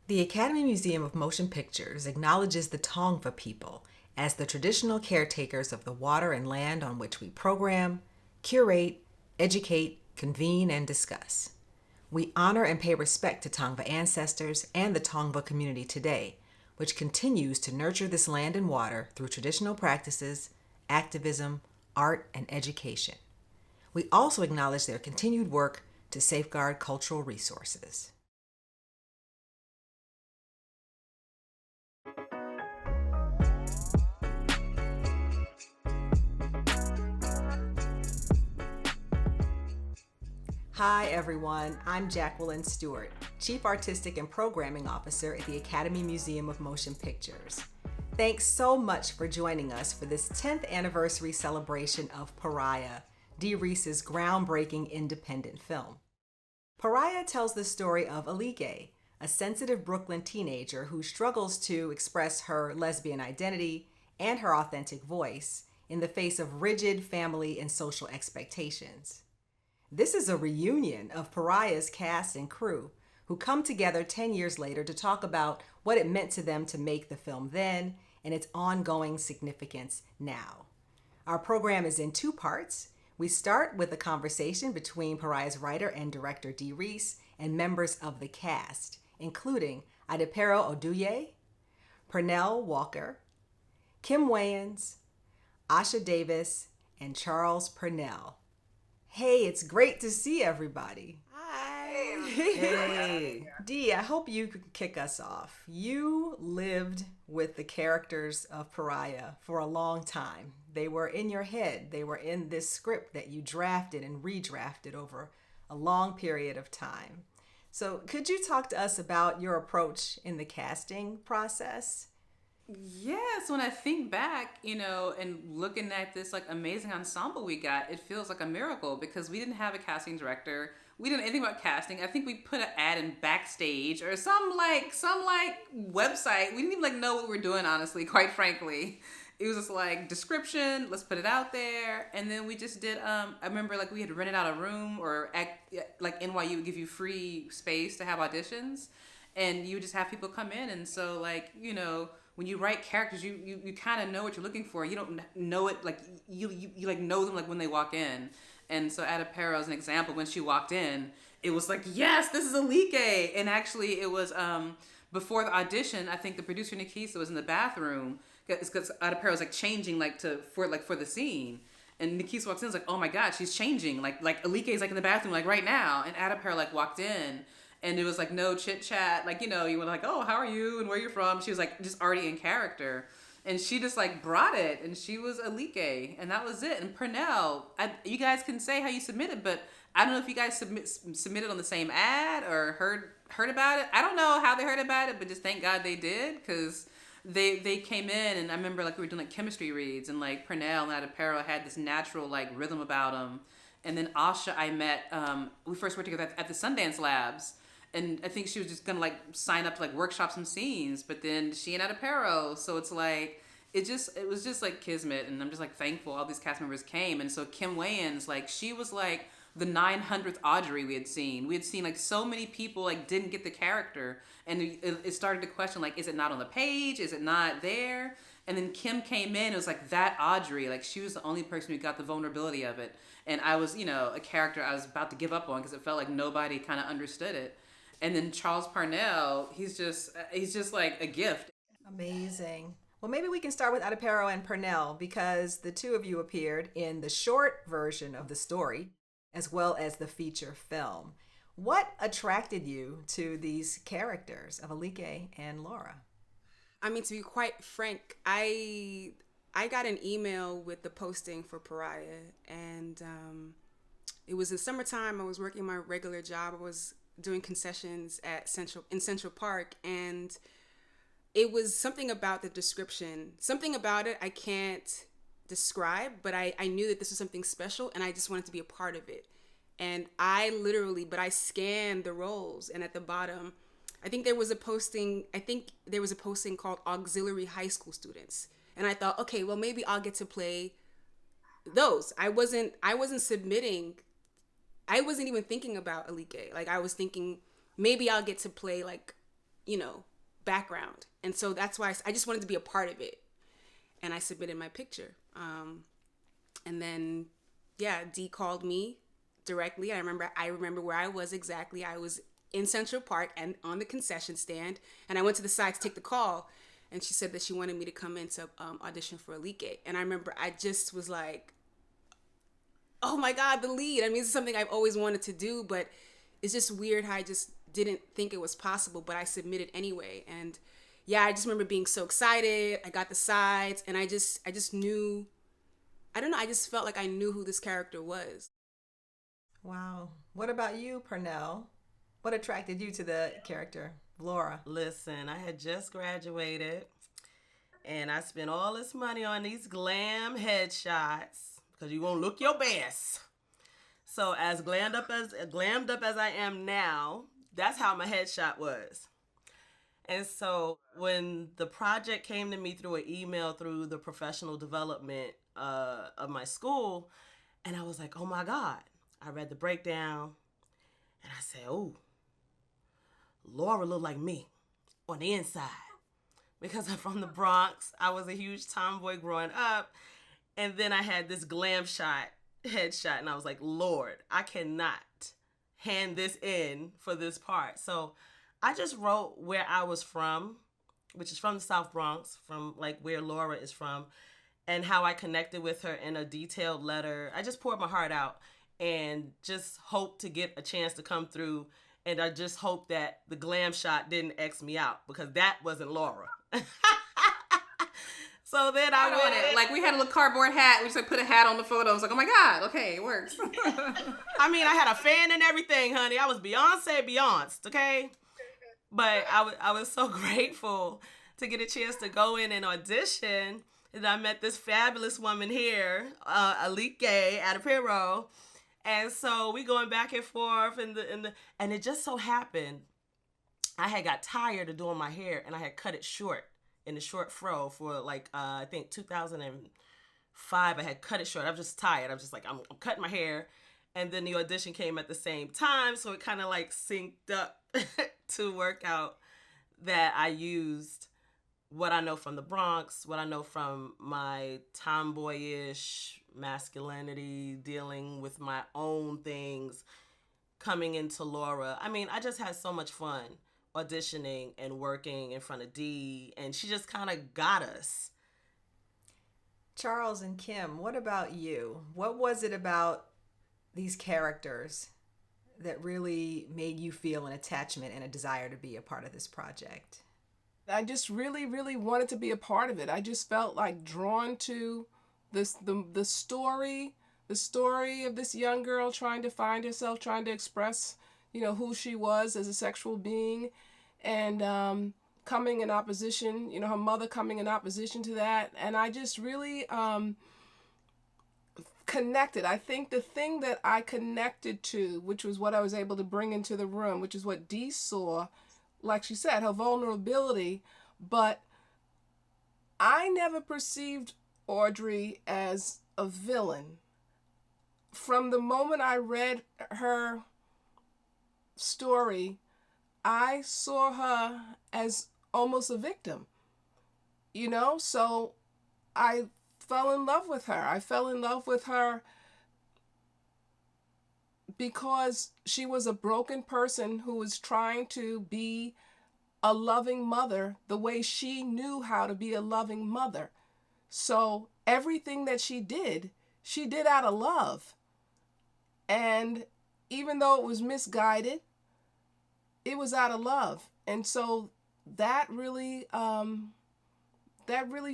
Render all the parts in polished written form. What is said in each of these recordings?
The Academy Museum of Motion Pictures acknowledges the Tongva people as the traditional caretakers of the water and land on which we program, curate, educate, convene, and discuss. We honor and pay respect to Tongva ancestors and the Tongva community today, which continues to nurture this land and water through traditional practices, activism, art, and education. We also acknowledge their continued work to safeguard cultural resources. Hi, everyone. I'm Jacqueline Stewart, Chief Artistic and Programming Officer at the Academy Museum of Motion Pictures. Thanks so much for joining us for this 10th anniversary celebration of Pariah, Dee Rees's groundbreaking independent film. Pariah tells the story of Alike, a sensitive Brooklyn teenager who struggles to express her lesbian identity and her authentic voice in the face of rigid family and social expectations. This is a reunion of Pariah's cast and crew who come together 10 years later to talk about what it meant to them to make the film then and its ongoing significance now. Our program is in two parts. We start with a conversation between Pariah's writer and director Dee Rees and members of the cast, including Adepero Oduye, Pernell Walker, Kim Wayans, Asha Davis, and Charles Purnell. Hey, it's great to see everybody. Hi. Hey. Dee, I hope you could kick us off. You lived with the characters of Pariah for a long time. They were in your head. They were in this script that you drafted and redrafted over a long period of time. So could you talk to us about your approach in the casting process? Yes, when I think back, and looking at this amazing ensemble we got, it feels like a miracle because we didn't have a casting director. We didn't know anything about casting. I think we put an ad in Backstage or some website. We didn't even know what we were doing, honestly, quite frankly. It was just description, let's put it out there. And then we just did, I remember we had rented out a room or NYU would give you free space to have auditions. And you would just have people come in. And so when you write characters, you kind of know what you're looking for. You don't know it you know them when they walk in. And so Adepero, as an example, when she walked in, it was yes, this is Alike. And actually, it was before the audition. I think the producer Nikisa was in the bathroom because Adepero was changing for the scene. And Nikisa walks in, oh my God, she's changing. Alike is in the bathroom right now. And Adepero walked in. And it was no chit chat, you were oh, how are you and where you're from? She was just already in character. And she just brought it, and she was Alike, and that was it. And Pernell, you guys can say how you submitted, but I don't know if you guys submitted on the same ad or heard about it. I don't know how they heard about it, but just thank God they did, because they came in, and I remember we were doing chemistry reads, and Pernell and Adepero had this natural rhythm about them. And then Asha, I met, we first worked together at the Sundance Labs. And I think she was just gonna sign up to workshop some scenes, but then she and Adepero, so it's it was just kismet, and I'm just thankful all these cast members came. And so Kim Wayans, she was the 900th Audrey we had seen. We had seen so many people didn't get the character, and it started to question is it not on the page? Is it not there? And then Kim came in, it was that Audrey, she was the only person who got the vulnerability of it. And I was, a character I was about to give up on because it felt like nobody kind of understood it. And then Charles Purnell, he's just a gift. Amazing. Well, maybe we can start with Adepero and Purnell because the two of you appeared in the short version of the story as well as the feature film. What attracted you to these characters of Alike and Laura? I mean, to be quite frank, I got an email with the posting for Pariah, and it was the summertime. I was working my regular job. I was doing concessions in Central Park, and it was something about the description, something about it I can't describe, but I knew that this was something special, and I just wanted to be a part of it. And I scanned the roles, and at the bottom, I think there was a posting called Auxiliary High School Students, and I thought, okay, well, maybe I'll get to play those. I wasn't submitting. I wasn't even thinking about Alike. I was thinking maybe I'll get to play background. And so that's why I just wanted to be a part of it. And I submitted my picture. And then, Dee called me directly. I remember where I was exactly. I was in Central Park and on the concession stand. And I went to the side to take the call. And she said that she wanted me to come in to audition for Alike. And I remember I just was like, oh my God, the lead. I mean, it's something I've always wanted to do, but it's just weird how I just didn't think it was possible, but I submitted anyway. And I just remember being so excited. I got the sides, and I just knew, I don't know, I just felt like I knew who this character was. Wow. What about you, Pernell? What attracted you to the character, Laura? Listen, I had just graduated, and I spent all this money on these glam headshots because you won't look your best. So as glammed up as I am now, that's how my headshot was. And so when the project came to me through an email through the professional development of my school, and I was like, oh my God. I read the breakdown, and I said, oh, Laura looked like me on the inside. Because I'm from the Bronx, I was a huge tomboy growing up, and then I had this glam headshot, and I was like, Lord, I cannot hand this in for this part. So I just wrote where I was from, which is from the South Bronx, from like where Laura is from, and how I connected with her in a detailed letter. I just poured my heart out and just hoped to get a chance to come through. And I just hope that the glam shot didn't X me out, because that wasn't Laura. So then I went it. Like, we had a little cardboard hat. We just put a hat on the photo. I was like, oh my God, okay, it works. I mean, I had a fan and everything, honey. I was Beyonce, okay? But I was so grateful to get a chance to go in and audition. And I met this fabulous woman here, Alike Adepero. And so we going back and forth, and it just so happened I had got tired of doing my hair, and I had cut it short in the short fro for like I think 2005. I had cut it short. I was just tired. I was just like, I'm cutting my hair, and then the audition came at the same time, so it kind of like synced up to work out that I used what I know from the Bronx, what I know from my tomboyish masculinity, dealing with my own things, coming into Laura. I mean, I just had so much fun auditioning and working in front of Dee, and she just kind of got us. Charles and Kim, what about you? What was it about these characters that really made you feel an attachment and a desire to be a part of this project? I just really, really wanted to be a part of it. I just felt like drawn to the story of this young girl trying to find herself, trying to express, who she was as a sexual being, and coming in opposition, her mother coming in opposition to that. And I just really connected. I think the thing that I connected to, which was what I was able to bring into the room, which is what Dee saw, like she said, her vulnerability, but I never perceived Audrey as a villain. From the moment I read her story, I saw her as almost a victim, so I fell in love with her. I fell in love with her because she was a broken person who was trying to be a loving mother the way she knew how to be a loving mother. So everything that she did out of love. And even though it was misguided, it was out of love. And so that really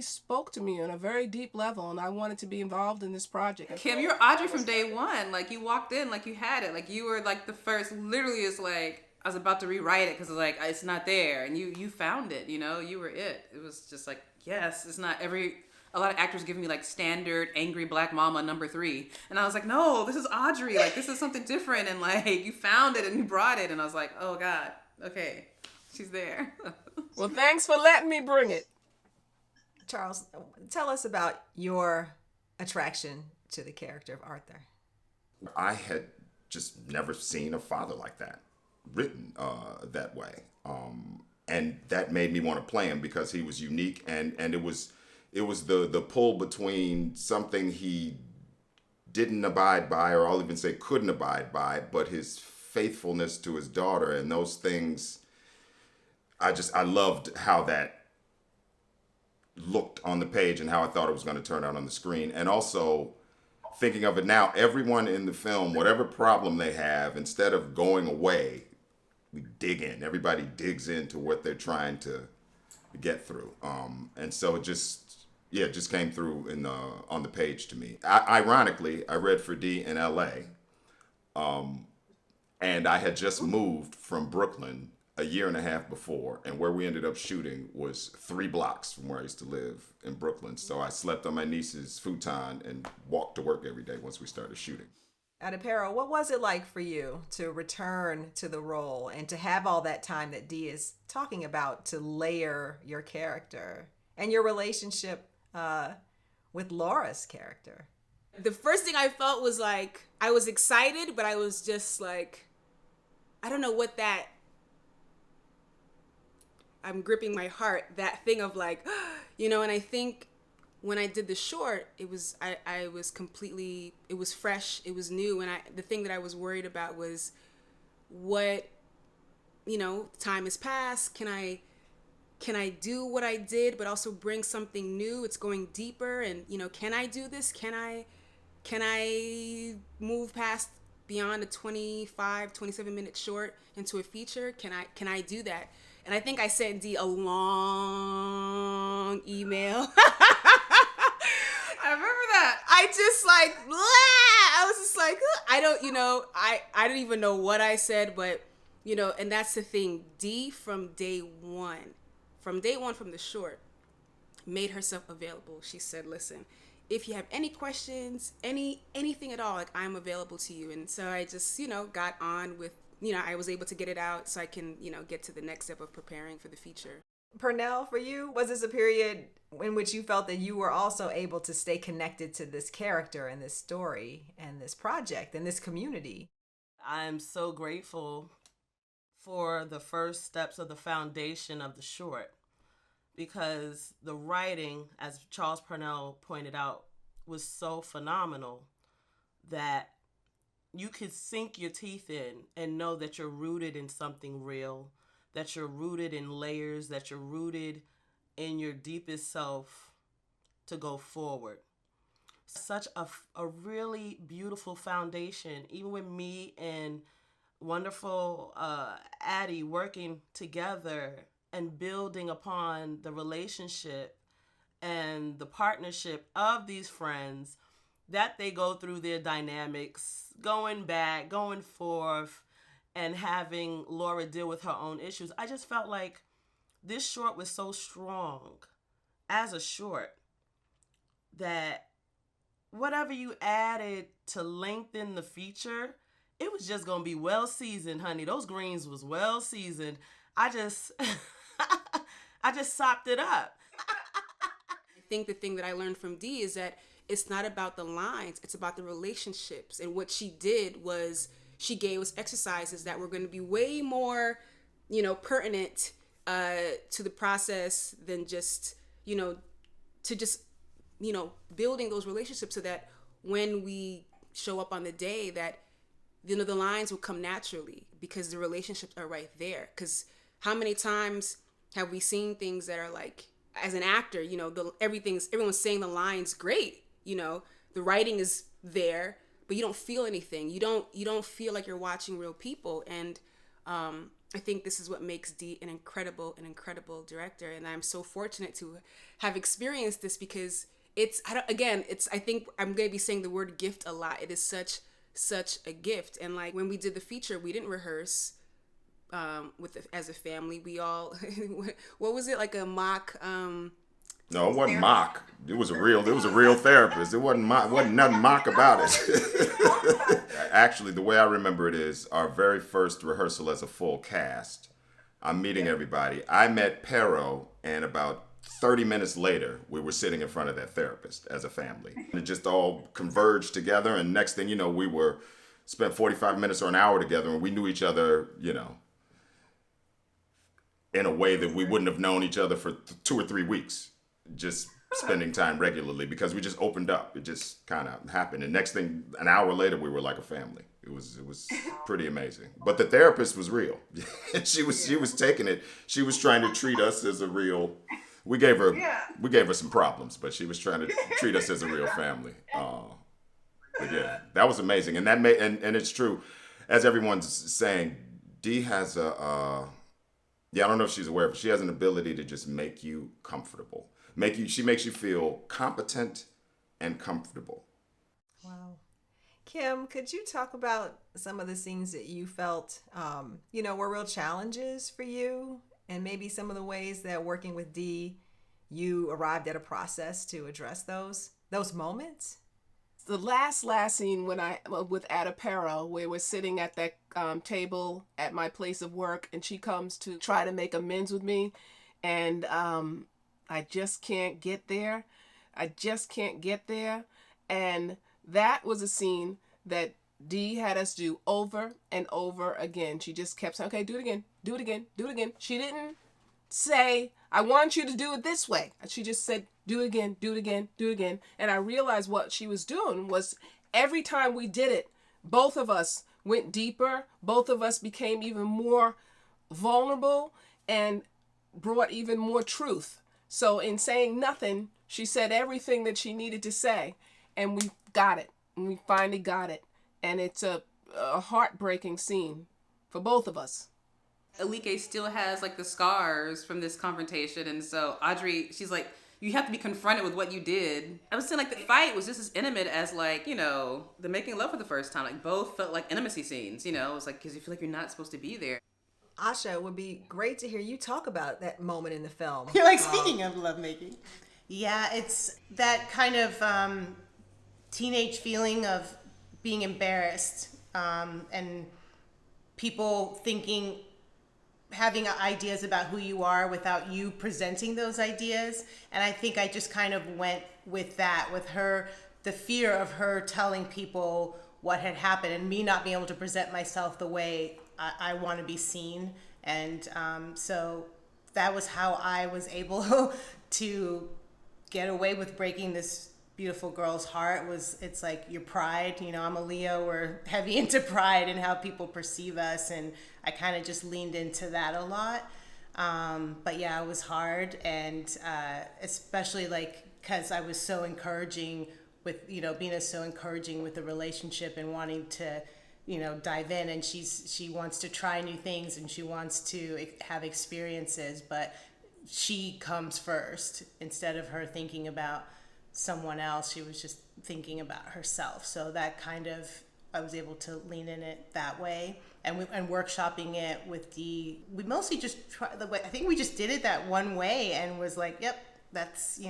spoke to me on a very deep level, and I wanted to be involved in this project. Kim, you're Audrey from day one. Like, you walked in like you had it. Like, you were like the first. Literally, it's like I was about to rewrite it because it's like it's not there, and you found it. You were it. It was just like, yes, it's not every. A lot of actors give me like standard angry black mama number 3, and I was like, no, this is Audrey. Like, this is something different, and like you found it and you brought it, and I was like, oh God, okay, she's there. Well, thanks for letting me bring it. Charles, tell us about your attraction to the character of Arthur. I had just never seen a father like that, written that way. And and that made me want to play him because he was unique, and it was the pull between something he didn't abide by, or I'll even say couldn't abide by, but his faithfulness to his daughter, and those things. I loved how that looked on the page and how I thought it was going to turn out on the screen. And also thinking of it now, everyone in the film, whatever problem they have, instead of going away, we dig in. Everybody digs into what they're trying to get through. And so it just came through on the page to me. Ironically, I read for D in LA. And I had just moved from Brooklyn a year and a half before, and where we ended up shooting was 3 blocks from where I used to live in Brooklyn. So I slept on my niece's futon and walked to work every day once we started shooting. Adepero, what was it like for you to return to the role and to have all that time that Dee is talking about to layer your character and your relationship with Laura's character? The first thing I felt was like, I was excited, but I was just like, I don't know what that, I'm gripping my heart, that thing of like, you know, and I think when I did the short, it was, I was completely, it was fresh, it was new. And the thing that I was worried about was what, you know, time has passed. Can I do what I did, but also bring something new? It's going deeper. And, you know, can I do this? Can I move past beyond a 27 minute short into a feature? Can I do that? And I think I sent Dee a long email. I remember that. I just like, blah! I was just like, I don't, you know, I didn't even know what I said, but, you know, and that's the thing. Dee from day one from the short, made herself available. She said, listen, if you have any questions, anything at all, like, I'm available to you. And so I just, you know, got on with, you know, I was able to get it out so I can, you know, get to the next step of preparing for the feature. Pernell, for you, was this a period in which you felt that you were also able to stay connected to this character and this story and this project and this community? I'm so grateful for the first steps of the foundation of the short, because the writing, as Charles Purnell pointed out, was so phenomenal that you could sink your teeth in and know that you're rooted in something real, that you're rooted in layers, that you're rooted in your deepest self to go forward. Such a really beautiful foundation, even with me and wonderful Addie working together and building upon the relationship and the partnership of these friends, that they go through their dynamics, going back, going forth, and having Laura deal with her own issues. I just felt like this short was so strong as a short that whatever you added to lengthen the feature, it was just going to be well seasoned, honey. Those greens was well seasoned. I just sopped it up. I think the thing that I learned from Dee is that it's not about the lines, it's about the relationships. And what she did was she gave us exercises that were going to be way more, you know, pertinent to the process than just, you know, building those relationships so that when we show up on the day that, you know, the lines will come naturally because the relationships are right there. Because how many times have we seen things that are like, as an actor, you know, everyone's saying the lines great, you know, the writing is there, but you don't feel anything. You don't feel like you're watching real people. And I think this is what makes Dee an incredible director. And I'm so fortunate to have experienced this because I think I'm going to be saying the word gift a lot. It is such a gift. And like when we did the feature, we didn't rehearse as a family. We all, what was it, like a mock? No, it wasn't mock. It was a real therapist. It wasn't nothing mock about it. Actually, the way I remember it is our very first rehearsal as a full cast. I'm meeting everybody. I met Pero, and about 30 minutes later, we were sitting in front of that therapist as a family. And it just all converged together, and next thing you know, we spent 45 minutes or an hour together, and we knew each other, you know, in a way that we wouldn't have known each other for 2 or 3 weeks, just spending time regularly, because we just opened up. It just kind of happened. And next thing, an hour later, we were like a family. It was pretty amazing. But the therapist was real. she was taking it. She was trying to treat us as a real. We gave her some problems, but she was trying to treat us as a real family. But yeah, that was amazing, and that made and it's true, as everyone's saying. Dee has I don't know if she's aware, but she has an ability to just make you comfortable. She makes you feel competent and comfortable. Wow. Kim, could you talk about some of the scenes that you felt, were real challenges for you, and maybe some of the ways that working with Dee, you arrived at a process to address those moments? The last scene with Adapero, where we're sitting at that table at my place of work, and she comes to try to make amends with me, and I just can't get there. And that was a scene that Dee had us do over and over again. She just kept saying, okay, do it again. She didn't say, I want you to do it this way. She just said, do it again. And I realized what she was doing was every time we did it, both of us went deeper. Both of us became even more vulnerable and brought even more truth. So in saying nothing, she said everything that she needed to say, and we got it. And we finally got it. And it's a heartbreaking scene for both of us. Alike still has like the scars from this confrontation, and so Audrey, she's like, you have to be confronted with what you did. I was saying like the fight was just as intimate as like, the making love for the first time. Like both felt like intimacy scenes, it was like, because you feel like you're not supposed to be there. Asha, it would be great to hear you talk about that moment in the film. You're like, speaking of lovemaking. Yeah, it's that kind of teenage feeling of being embarrassed and people having ideas about who you are without you presenting those ideas. And I think I just kind of went with that, with her, the fear of her telling people what had happened and me not being able to present myself the way I want to be seen. And so that was how I was able to get away with breaking this beautiful girl's heart. It's like your pride, I'm a Leo, we're heavy into pride and how people perceive us, and I kind of just leaned into that a lot. But yeah, it was hard, and especially like because I was so encouraging with Bina's so encouraging with the relationship and wanting to dive in, and she wants to try new things and she wants to have experiences, but she comes first. Instead of her thinking about someone else, she was just thinking about herself. So that kind of, I was able to lean in it that way, and workshopping it with Dee. We mostly just tried the way. I think we just did it that one way and was like, yep, that's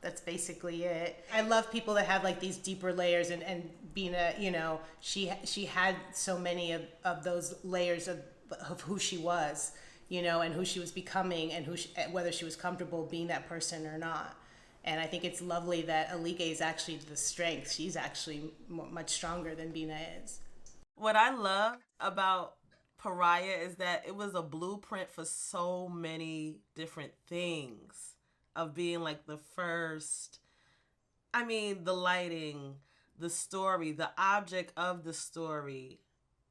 that's basically it. I love people that have like these deeper layers, and Bina, she had so many of those layers of who she was, and who she was becoming, and whether she was comfortable being that person or not. And I think it's lovely that Alike is actually the strength. She's actually much stronger than Bina is. What I love about Pariah is that it was a blueprint for so many different things, of being like the first. I mean, the lighting, the story, the object of the story,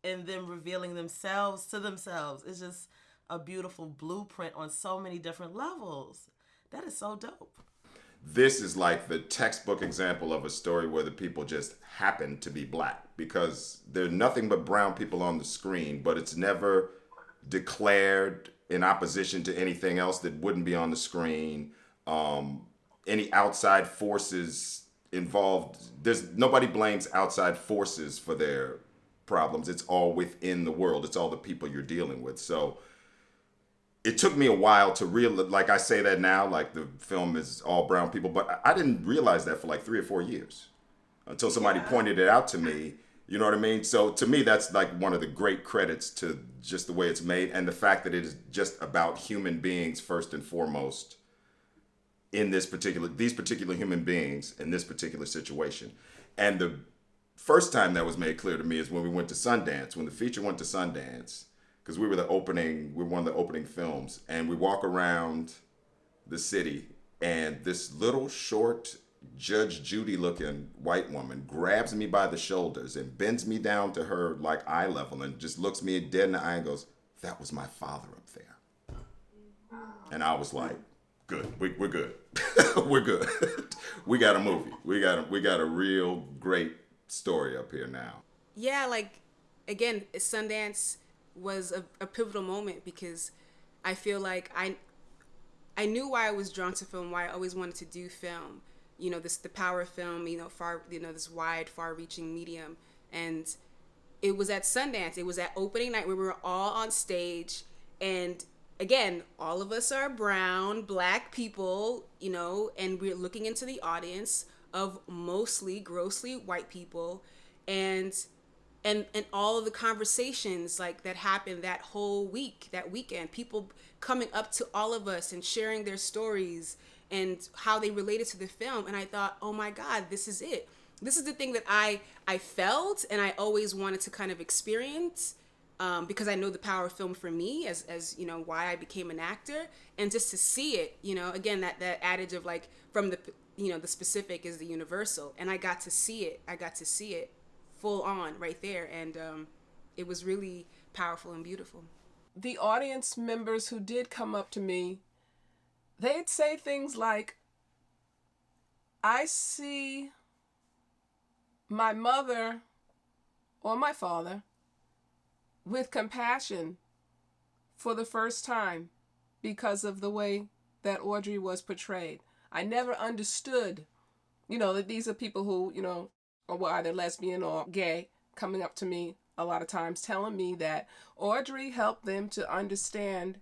and them revealing themselves to themselves. It's just a beautiful blueprint on so many different levels. That is so dope. This is like the textbook example of a story where the people just happen to be black, because there's nothing but brown people on the screen, but it's never declared in opposition to anything else that wouldn't be on the screen. Any outside forces involved, nobody blames outside forces for their problems. It's all within the world. It's all the people you're dealing with. So it took me a while to realize, like I say that now, like the film is all brown people, but I didn't realize that for like 3 or 4 years until somebody pointed it out to me. You know what I mean? So to me, that's like one of the great credits to just the way it's made, and the fact that it is just about human beings first and foremost in these particular human beings in this particular situation. And the first time that was made clear to me is when we went to Sundance, when the feature went to Sundance, because we were one of the opening films, and we walk around the city, and this little short Judge Judy looking white woman grabs me by the shoulders and bends me down to her like eye level and just looks me dead in the eye and goes, "That was my father up there." And I was like, good, we're good. We're good. We got a movie. We got a real great story up here now. Yeah, like, again, Sundance was a pivotal moment because I feel like I knew why I was drawn to film, why I always wanted to do film. You know, the power of film, this wide, far-reaching medium. And it was at Sundance. It was at opening night where we were all on stage. And again, all of us are brown, black people, and we're looking into the audience of mostly grossly white people. And all of the conversations like that happened that whole week, that weekend, people coming up to all of us and sharing their stories and how they related to the film. And I thought, oh my God, this is it. This is the thing that I felt and I always wanted to kind of experience, because I know the power of film for me as why I became an actor, and just to see it, again, that adage of like, from the, the specific is the universal. And I got to see it full on right there. And it was really powerful and beautiful. The audience members who did come up to me, they'd say things like, "I see my mother or my father with compassion for the first time because of the way that Audrey was portrayed. I never understood, that these are people who, are either lesbian or gay, coming up to me a lot of times telling me that Audrey helped them to understand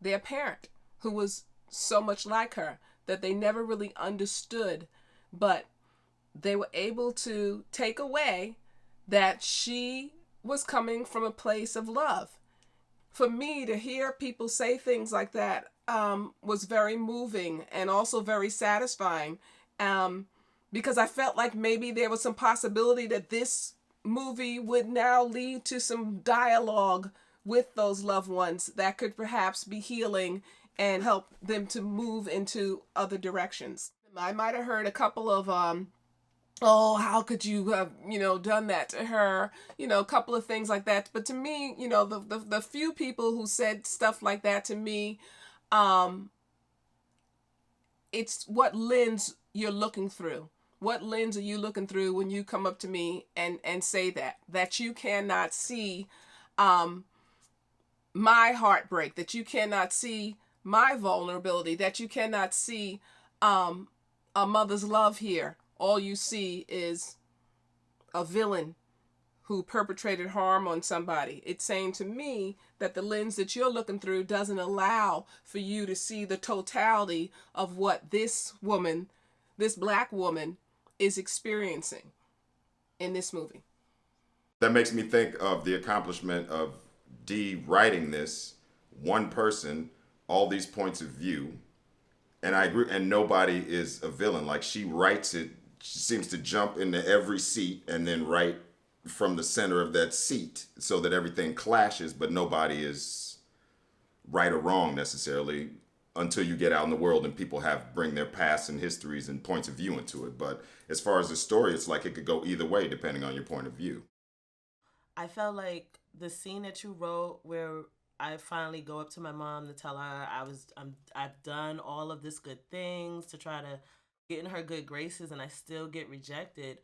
their parent, who was so much like her, that they never really understood, but they were able to take away that she was coming from a place of love." For me to hear people say things like that was very moving and also very satisfying, because I felt like maybe there was some possibility that this movie would now lead to some dialogue with those loved ones that could perhaps be healing and help them to move into other directions. I might have heard a couple of, "Oh, how could you have, done that to her?" A couple of things like that. But to me, the few people who said stuff like that to me, it's what lens you're looking through. What lens are you looking through when you come up to me and say that you cannot see my heartbreak, that you cannot see my vulnerability, that you cannot see a mother's love here. All you see is a villain who perpetrated harm on somebody. It's saying to me that the lens that you're looking through doesn't allow for you to see the totality of what this woman, this black woman, is experiencing in this movie. That makes me think of the accomplishment of Dee writing this, one person, all these points of view. And I agree, and nobody is a villain. Like, she writes it, she seems to jump into every seat and then write from the center of that seat so that everything clashes, but nobody is right or wrong necessarily until you get out in the world and people bring their past and histories and points of view into it. But as far as the story, it's like it could go either way depending on your point of view. I felt like the scene that you wrote where I finally go up to my mom to tell her I've done all of this good things to try to get in her good graces and I still get rejected.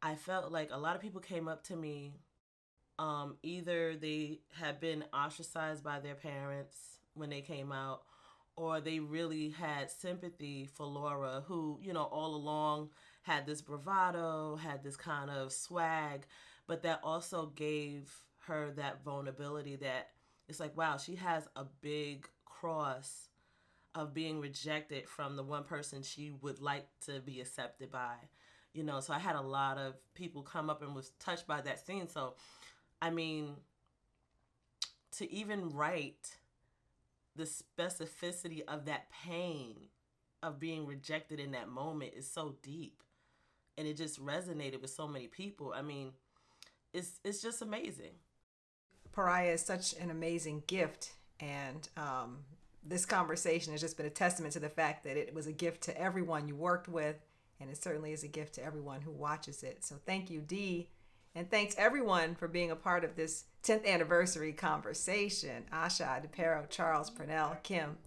I felt like a lot of people came up to me, either they had been ostracized by their parents when they came out, or they really had sympathy for Laura, who, all along had this bravado, had this kind of swag, but that also gave her that vulnerability that it's like, wow, she has a big cross of being rejected from the one person she would like to be accepted by. So I had a lot of people come up and was touched by that scene. So, I mean, to even write the specificity of that pain of being rejected in that moment is so deep. And it just resonated with so many people. I mean, it's just amazing. Pariah is such an amazing gift, and this conversation has just been a testament to the fact that it was a gift to everyone you worked with, and it certainly is a gift to everyone who watches it. So thank you, Dee, and thanks everyone for being a part of this 10th anniversary conversation. Asha, DePero, Charles, Pernell, Kim,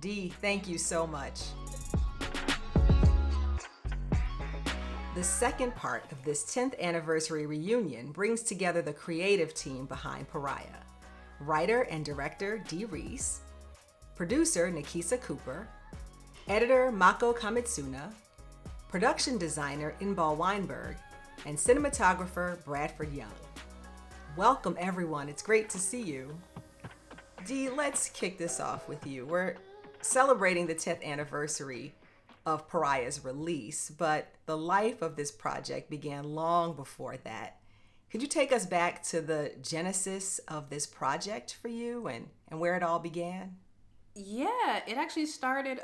Dee, thank you so much. The second part of this 10th anniversary reunion brings together the creative team behind Pariah. Writer and director Dee Reese, producer Nikisa Cooper, editor Mako Kamitsuna, production designer Inbal Weinberg, and cinematographer Bradford Young. Welcome everyone, it's great to see you. Dee, let's kick this off with you. We're celebrating the 10th anniversary of Pariah's release, but the life of this project began long before that. Could you take us back to the genesis of this project for you and where it all began? Yeah, it actually started,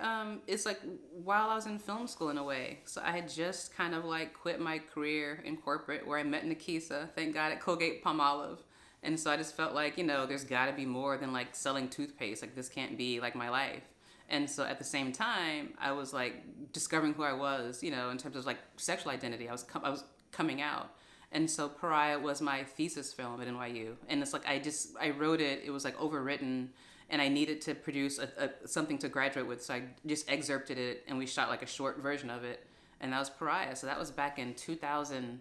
it's like while I was in film school in a way. So I had just kind of like quit my career in corporate where I met Nikisa, thank God, at Colgate Palmolive. And so I just felt like, there's gotta be more than like selling toothpaste. Like this can't be like my life. And so at the same time, I was like discovering who I was, in terms of like sexual identity. I was coming out. And so Pariah was my thesis film at NYU. And it's like, I wrote it, it was like overwritten, and I needed to produce something to graduate with. So I just excerpted it, and we shot like a short version of it. And that was Pariah. So that was back in 2000,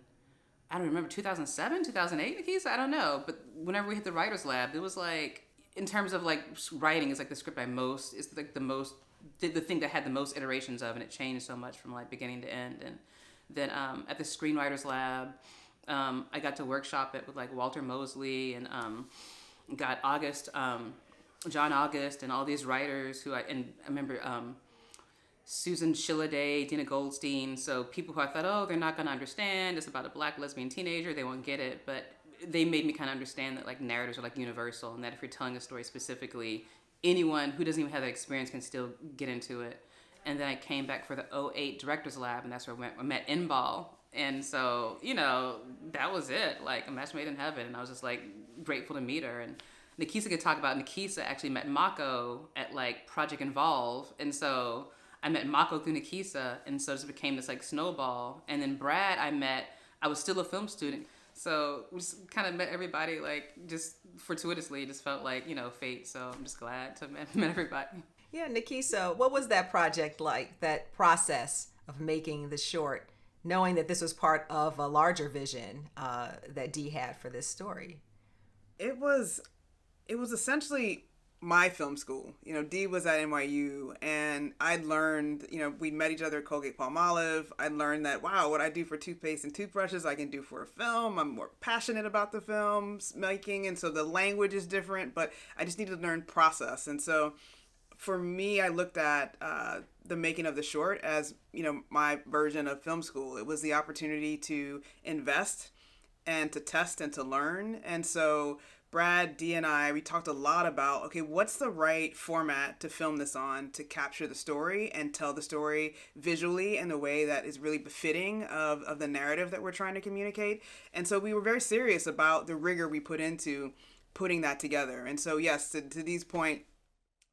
I don't remember, 2007, 2008, Nikisa? I don't know. But whenever we hit the writer's lab, it was like, in terms of like writing, is like the script is like the thing that had the most iterations of, and it changed so much from like beginning to end. And then at the screenwriters lab, I got to workshop it with like Walter Mosley and got John August and all these writers I remember Susan Shilladay, Dina Goldstein. So people who I thought, they're not going to understand. It's about a black lesbian teenager. They won't get it. But they made me kind of understand that like narratives are like universal, and that if you're telling a story specifically, anyone who doesn't even have that experience can still get into it. And then I came back for the 2008 Directors Lab, and that's where I met Inbal. And so, that was it, like a match made in heaven. And I was just like grateful to meet her. And Nikisa could talk about, Nikisa actually met Mako at like Project Involve. And so I met Mako through Nikisa, and so it just became this like snowball. And then Brad, I was still a film student. So we just kind of met everybody, like just fortuitously. It just felt like, fate. So I'm just glad to have met everybody. Yeah, Nikisa, what was that project like, that process of making the short, knowing that this was part of a larger vision that Dee had for this story? It was essentially my film school. Dee was at NYU, and I'd learned, we met each other at Colgate Palmolive. I learned that, wow, what I do for toothpaste and toothbrushes, I can do for a film. I'm more passionate about the films making, and so the language is different, but I just needed to learn process. And so for me, I looked at the making of the short as, my version of film school. It was the opportunity to invest and to test and to learn. And so Brad, Dee, and we talked a lot about, okay, what's the right format to film this on to capture the story and tell the story visually in a way that is really befitting of the narrative that we're trying to communicate. And so we were very serious about the rigor we put into putting that together. And so, yes, to Dee's point,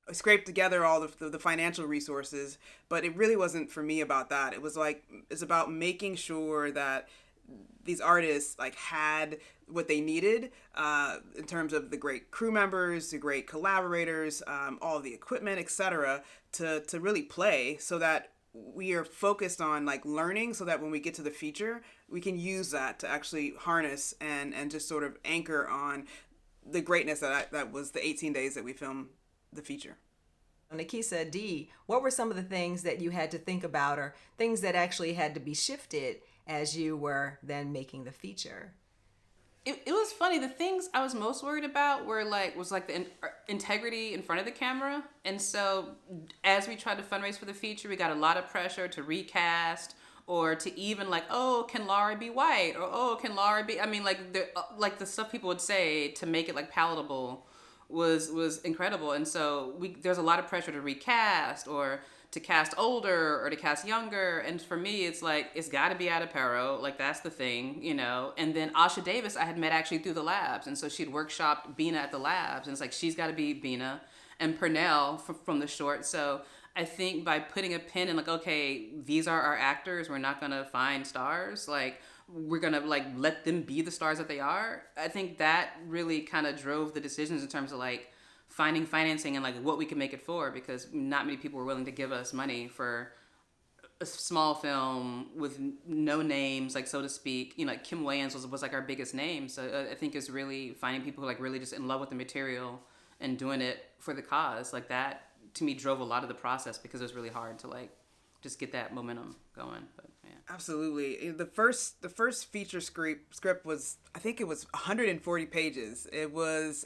I scraped together all the financial resources, but it really wasn't for me about that. It's about making sure that these artists like had what they needed in terms of the great crew members, the great collaborators, all of the equipment, etc., to really play, so that we are focused on like learning, so that when we get to the feature, we can use that to actually harness and just sort of anchor on the greatness that was the 18 days that we filmed the feature. Nikisa, Dee, what were some of the things that you had to think about, or things that actually had to be shifted as you were then making the feature? It was funny. The things I was most worried about was the integrity in front of the camera. And so as we tried to fundraise for the feature, we got a lot of pressure to recast, or to even can Laura be white? Or, can Laura be, the stuff people would say to make it palatable was incredible. And so there's a lot of pressure to recast or to cast older or to cast younger. And for me, it's like, it's got to be Ada Pero. Like, that's the thing, you know. And then Asha Davis, I had met actually through the labs. And so she'd workshopped Bina at the labs. And it's like, she's got to be Bina. And Pernell from the short. So I think by putting a pin in, like, okay, these are our actors. We're not going to find stars. Like, we're going to, like, let them be the stars that they are. I think that really kind of drove the decisions in terms of, like, finding financing and, like, what we could make it for, because not many people were willing to give us money for a small film with no names, like, so to speak. You know, like Kim Wayans was like our biggest name. So I think it's really finding people who are, like, really just in love with the material and doing it for the cause. Like, that to me drove a lot of the process, because it was really hard to, like, just get that momentum going. But yeah. Absolutely. The first feature script was, I think it was 140 pages.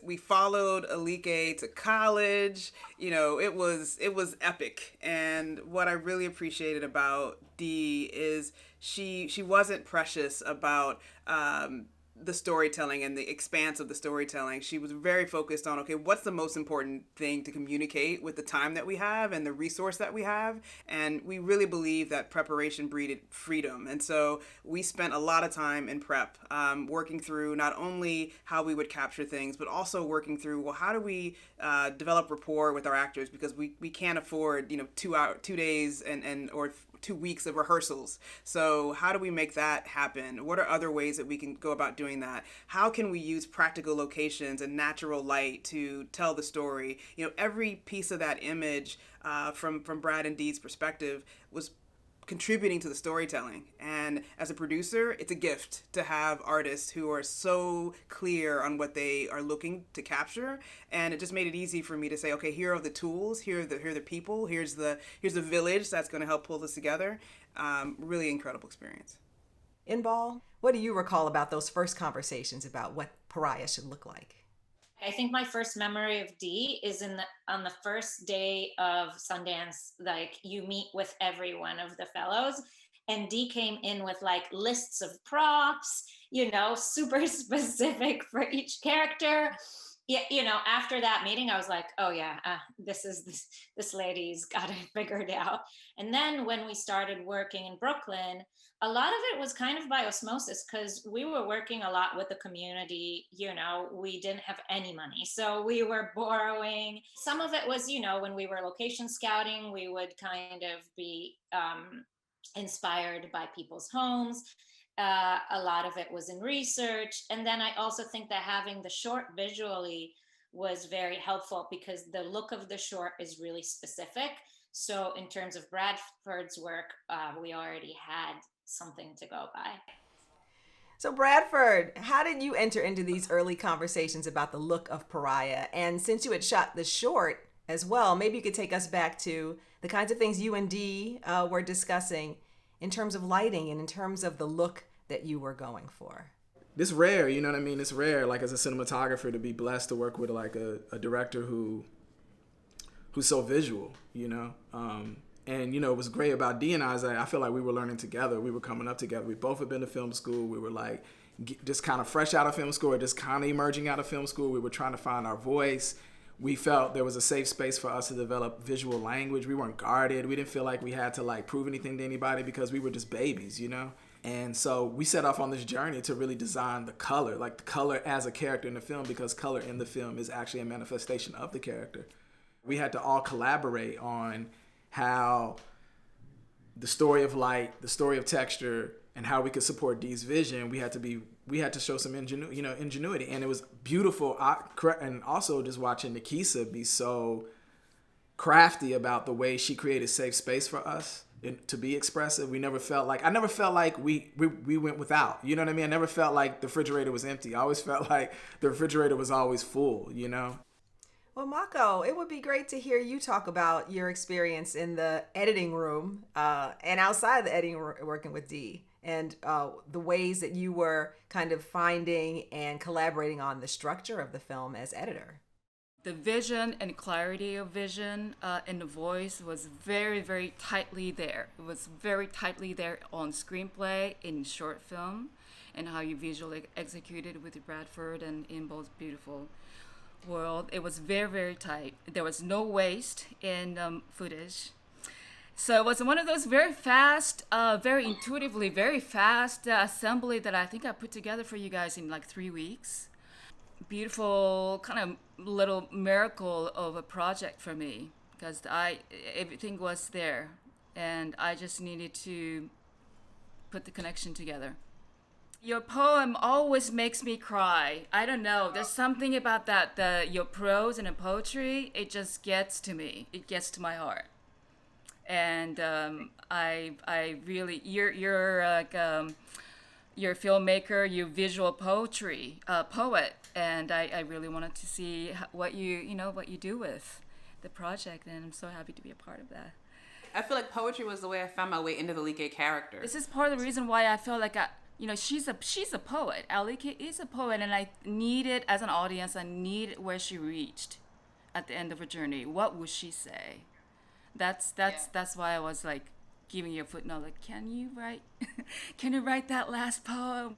We followed Alike to college. You know, it was epic. And what I really appreciated about Dee is she wasn't precious about the storytelling and the expanse of the storytelling. She was very focused on, okay, what's the most important thing to communicate with the time that we have and the resource that we have? And we really believe that preparation breeded freedom. And so we spent a lot of time in prep, working through not only how we would capture things, but also working through, well, how do we develop rapport with our actors? Because we can't afford, 2 days or 2 weeks of rehearsals. So how do we make that happen? What are other ways that we can go about doing that? How can we use practical locations and natural light to tell the story? Every piece of that image from Brad and Dee's perspective was contributing to the storytelling. And as a producer, it's a gift to have artists who are so clear on what they are looking to capture. And it just made it easy for me to say, okay, here are the tools, here are the people, here's the village that's going to help pull this together. Really incredible experience. Inbal, what do you recall about those first conversations about what Pariah should look like? I think my first memory of Dee is on the first day of Sundance. Like, you meet with every one of the fellows, and Dee came in with, like, lists of props, super specific for each character. Yeah, after that meeting, I was like, oh yeah, this lady's got it figured out. And then when we started working in Brooklyn, a lot of it was kind of by osmosis, because we were working a lot with the community. We didn't have any money, so we were borrowing. Some of it was, when we were location scouting, we would kind of be inspired by people's homes. A lot of it was in research. And then I also think that having the short visually was very helpful, because the look of the short is really specific. So in terms of Bradford's work, we already had something to go by. So Bradford, how did you enter into these early conversations about the look of Pariah? And since you had shot the short as well, maybe you could take us back to the kinds of things you and Dee were discussing in terms of lighting and in terms of the look that you were going for. It's rare, you know what I mean? It's rare, like, as a cinematographer, to be blessed to work with, like, a director who's so visual, And, it was great about Dee and I feel like we were learning together. We were coming up together. We both had been to film school. We were, like, just kind of fresh out of film school, or just kind of emerging out of film school. We were trying to find our voice. We felt there was a safe space for us to develop visual language. We weren't guarded. We didn't feel like we had to, like, prove anything to anybody, because we were just babies, And so we set off on this journey to really design the color, like the color as a character in the film, because color in the film is actually a manifestation of the character. We had to all collaborate on how the story of light, the story of texture, and how we could support Dee's vision. We had to show some ingenuity, and it was beautiful. And also just watching Nikisa be so crafty about the way she created safe space for us to be expressive. I never felt like we went without. You know what I mean? I never felt like the refrigerator was empty. I always felt like the refrigerator was always full. Well, Mako, it would be great to hear you talk about your experience in the editing room and outside of the editing room working with Dee, and the ways that you were kind of finding and collaborating on the structure of the film as editor. The vision and clarity of vision in the voice was very, very tightly there. It was very tightly there on screenplay, in short film, and how you visually executed with Bradford and Inbal's beautiful world. It was very, very tight. There was no waste in footage. So it was one of those very fast, very intuitively, very fast assembly that I think I put together for you guys in like 3 weeks. Beautiful kind of little miracle of a project for me, because everything was there and I just needed to put the connection together. Your poem always makes me cry. I don't know. There's something about that. Your prose and the poetry, it just gets to me. It gets to my heart. And I really, you're like you're a filmmaker, you're visual poetry poet, and I really wanted to see what you do with the project, and I'm so happy to be a part of that. I feel like poetry was the way I found my way into the Like character. This is part of the reason why I feel like she's a poet. Alike is a poet, and I needed, as an audience, I needed where she reached at the end of her journey. What would she say? That's why I was like giving you a footnote, like, can you write that last poem?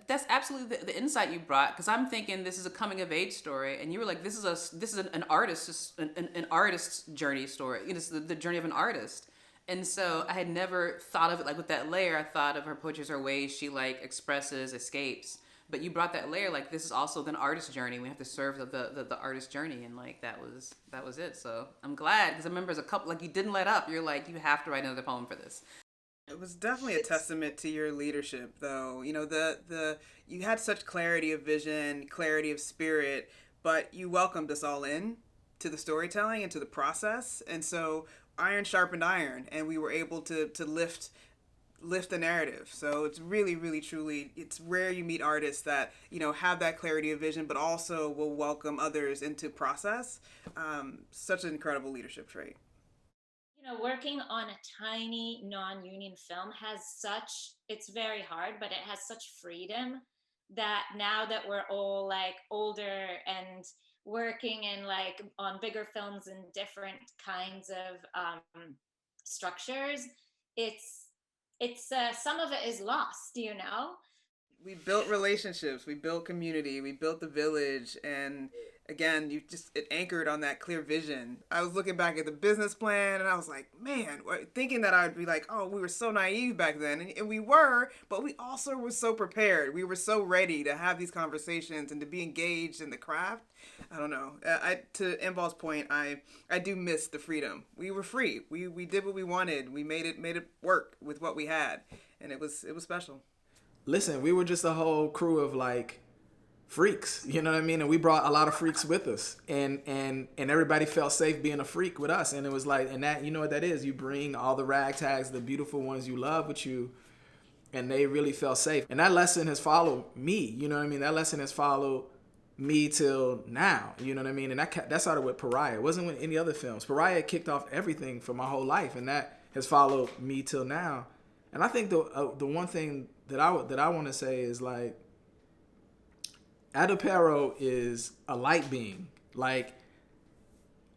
That's absolutely the insight you brought, because I'm thinking this is a coming of age story, and you were like, this is an artist's journey story. It's the journey of an artist. And so I had never thought of it like with that layer. I thought of her poetry as her way she like expresses, escapes. But you brought that layer, like this is also the artist's journey. We have to serve the artist's journey, and like that was it. So I'm glad, because I remember as a couple, like you didn't let up. You're like, you have to write another poem for this. It was definitely a testament to your leadership, though. You know, you had such clarity of vision, clarity of spirit, but you welcomed us all in to the storytelling and to the process. And so iron sharpened iron, and we were able to lift the narrative. So it's really, really, truly, it's rare you meet artists that, have that clarity of vision, but also will welcome others into process. Such an incredible leadership trait. Working on a tiny non-union film it's very hard, but it has such freedom that now that we're all like older and working in like on bigger films and different kinds of structures, it's some of it is lost, We built relationships, we built community, we built the village, and again, it anchored on that clear vision. I was looking back at the business plan, and I was like, man, thinking that I'd be like, oh, we were so naive back then, and we were, but we also were so prepared. We were so ready to have these conversations and to be engaged in the craft. I don't know. To Inbal's point, I do miss the freedom. We were free. We did what we wanted. We made it work with what we had, and it was special. Listen, we were just a whole crew of like freaks, you know what I mean? And we brought a lot of freaks with us, and everybody felt safe being a freak with us. And it was like, and that, you know what that is? You bring all the ragtags, the beautiful ones you love with you, and they really felt safe. And that lesson has followed me, you know what I mean? That lesson has followed me till now, you know what I mean? And that started with Pariah. It wasn't with any other films. Pariah kicked off everything for my whole life, and that has followed me till now. And I think the one thing that I want to say is like, Adepero is a light being. Like,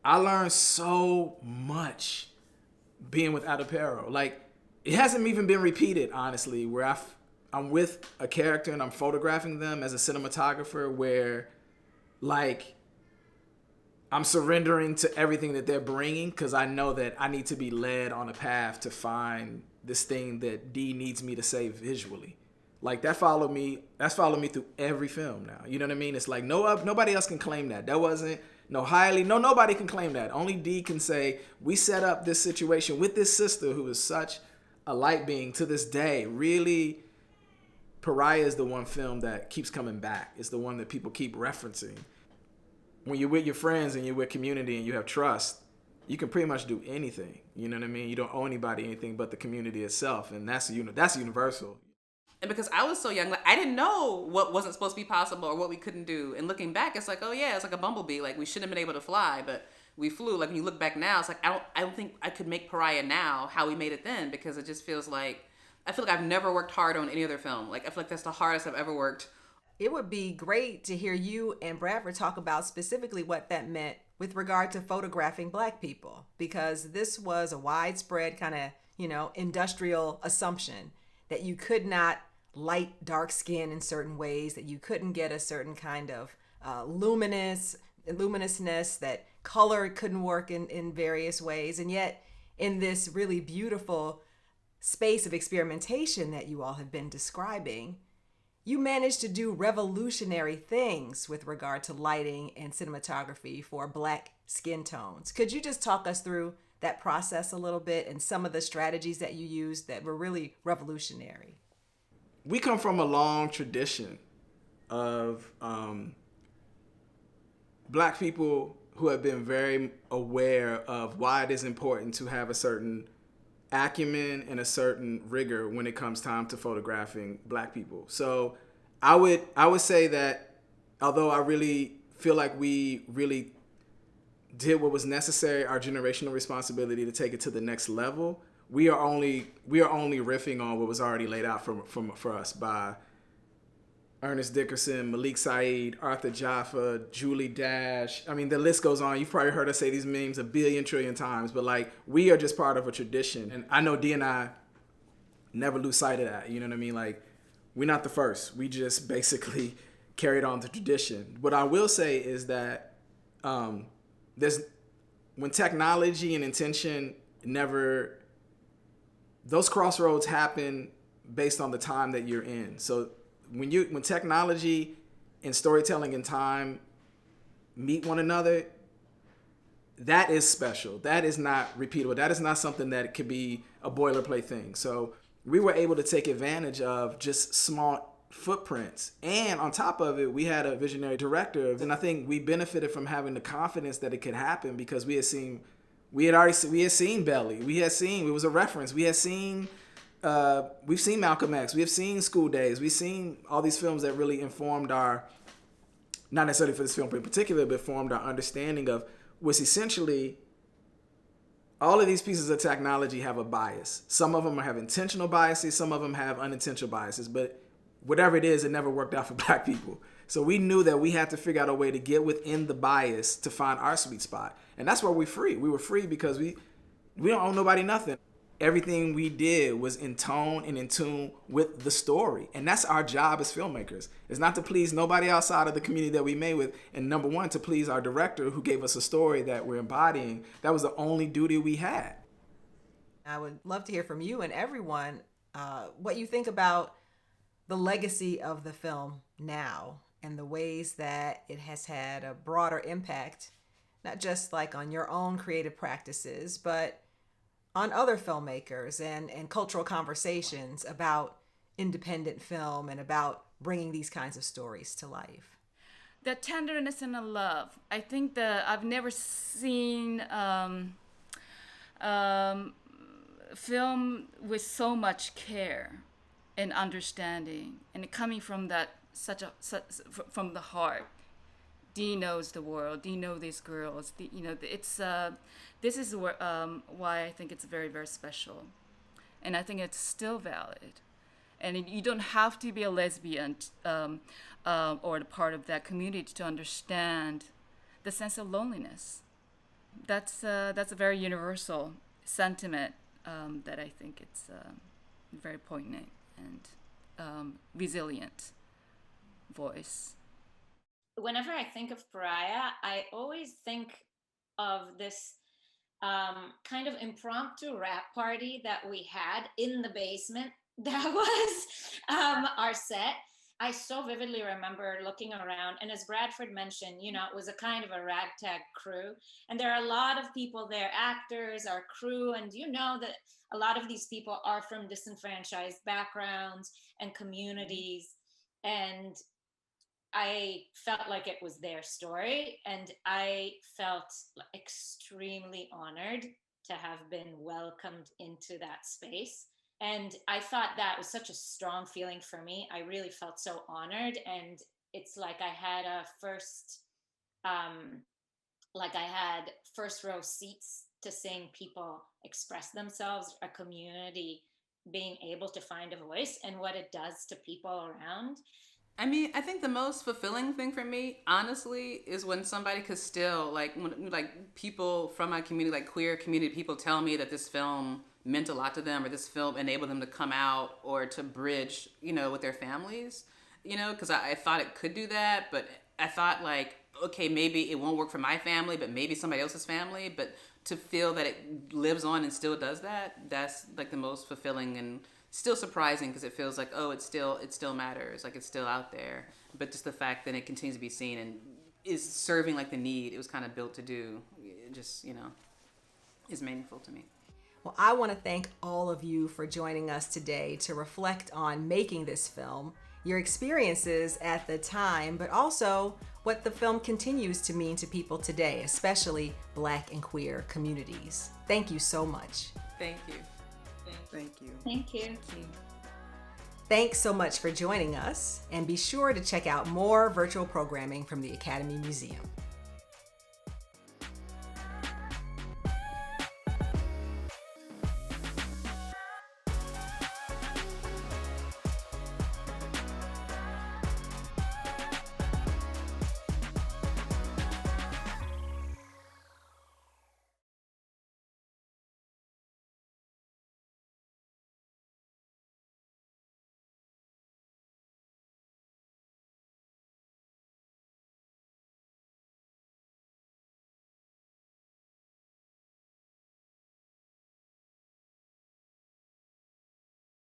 I learned so much being with Adepero. Like, it hasn't even been repeated, honestly, where I'm with a character and I'm photographing them as a cinematographer where, like, I'm surrendering to everything that they're bringing, because I know that I need to be led on a path to find this thing that Dee needs me to say visually. Like, that's followed me through every film now. You know what I mean? It's like nobody else can claim that. That wasn't nobody can claim that. Only Dee can say, we set up this situation with this sister who is such a light being to this day. Really, Pariah is the one film that keeps coming back. It's the one that people keep referencing. When you're with your friends and you're with community and you have trust, you can pretty much do anything. You know what I mean? You don't owe anybody anything but the community itself, and that's universal. And because I was so young, like, I didn't know what wasn't supposed to be possible or what we couldn't do. And looking back, it's like, oh yeah, it's like a bumblebee. Like, we shouldn't have been able to fly, but we flew. Like, when you look back now, it's like, I don't think I could make Pariah now how we made it then, because it just feels like, I feel like I've never worked hard on any other film. Like, I feel like that's the hardest I've ever worked. It would be great to hear you and Bradford talk about specifically what that meant with regard to photographing Black people, because this was a widespread kind of, industrial assumption that you could not light dark skin in certain ways, that you couldn't get a certain kind of luminousness, that color couldn't work in various ways. And yet in this really beautiful space of experimentation that you all have been describing, you managed to do revolutionary things with regard to lighting and cinematography for Black skin tones. Could you just talk us through that process a little bit and some of the strategies that you used that were really revolutionary? We come from a long tradition of Black people who have been very aware of why it is important to have a certain acumen and a certain rigor when it comes time to photographing Black people. So I would say that although I really feel like we really did what was necessary, our generational responsibility to take it to the next level, we are only riffing on what was already laid out for us by Ernest Dickerson, Malik Saeed, Arthur Jaffa, Julie Dash. I mean, the list goes on. You've probably heard us say these memes a billion trillion times, but like, we are just part of a tradition. And I know Dee and I never lose sight of that. You know what I mean? Like, we're not the first. We just basically carried on the tradition. What I will say is that when technology and intention those crossroads happen based on the time that you're in. So when technology and storytelling and time meet one another, that is special. That is not repeatable. That is not something that could be a boilerplate thing. So we were able to take advantage of just small footprints. And on top of it, we had a visionary director. And I think we benefited from having the confidence that it could happen because we had seen Belly. It was a reference. We've seen Malcolm X. We have seen School Days. We've seen all these films that really informed not necessarily for this film in particular, but formed our understanding of what's essentially all of these pieces of technology have a bias. Some of them have intentional biases. Some of them have unintentional biases. But whatever it is, it never worked out for Black people. So we knew that we had to figure out a way to get within the bias to find our sweet spot. And that's where we're free. We were free because we don't owe nobody nothing. Everything we did was in tone and in tune with the story. And that's our job as filmmakers. It's not to please nobody outside of the community that we made with. And number one, to please our director who gave us a story that we're embodying. That was the only duty we had. I would love to hear from you and everyone what you think about the legacy of the film now and the ways that it has had a broader impact, not just like on your own creative practices, but on other filmmakers and cultural conversations about independent film and about bringing these kinds of stories to life. The tenderness and the love. I think that I've never seen film with so much care and understanding, and coming from that from the heart. Dee knows the world. Dee knows these girls. This is why I think it's very, very special, and I think it's still valid. And you don't have to be a lesbian or a part of that community to understand the sense of loneliness. That's a very universal sentiment that I think it's very poignant and resilient voice. Whenever I think of Pariah, I always think of this kind of impromptu rap party that we had in the basement. That was our set. I so vividly remember looking around, and as Bradford mentioned, it was a kind of a ragtag crew, and there are a lot of people there, actors, our crew, and that a lot of these people are from disenfranchised backgrounds and communities, and I felt like it was their story, and I felt extremely honored to have been welcomed into that space. And I thought that was such a strong feeling for me. I really felt so honored, and it's like I had first row seats to seeing people express themselves, a community being able to find a voice, and what it does to people around. I mean, I think the most fulfilling thing for me, honestly, is when somebody could still, when people from my community, like queer community people, tell me that this film meant a lot to them, or this film enabled them to come out or to bridge, with their families, because I thought it could do that, but I thought okay, maybe it won't work for my family, but maybe somebody else's family. But to feel that it lives on and still does that, that's like the most fulfilling and still surprising, because it feels like, oh, it still matters, like it's still out there. But just the fact that it continues to be seen and is serving like the need it was kind of built to do, it just, is meaningful to me. Well, I want to thank all of you for joining us today to reflect on making this film, your experiences at the time, but also what the film continues to mean to people today, especially Black and queer communities. Thank you so much. Thank you. Thank you. Thank you. Thanks so much for joining us, and be sure to check out more virtual programming from the Academy Museum.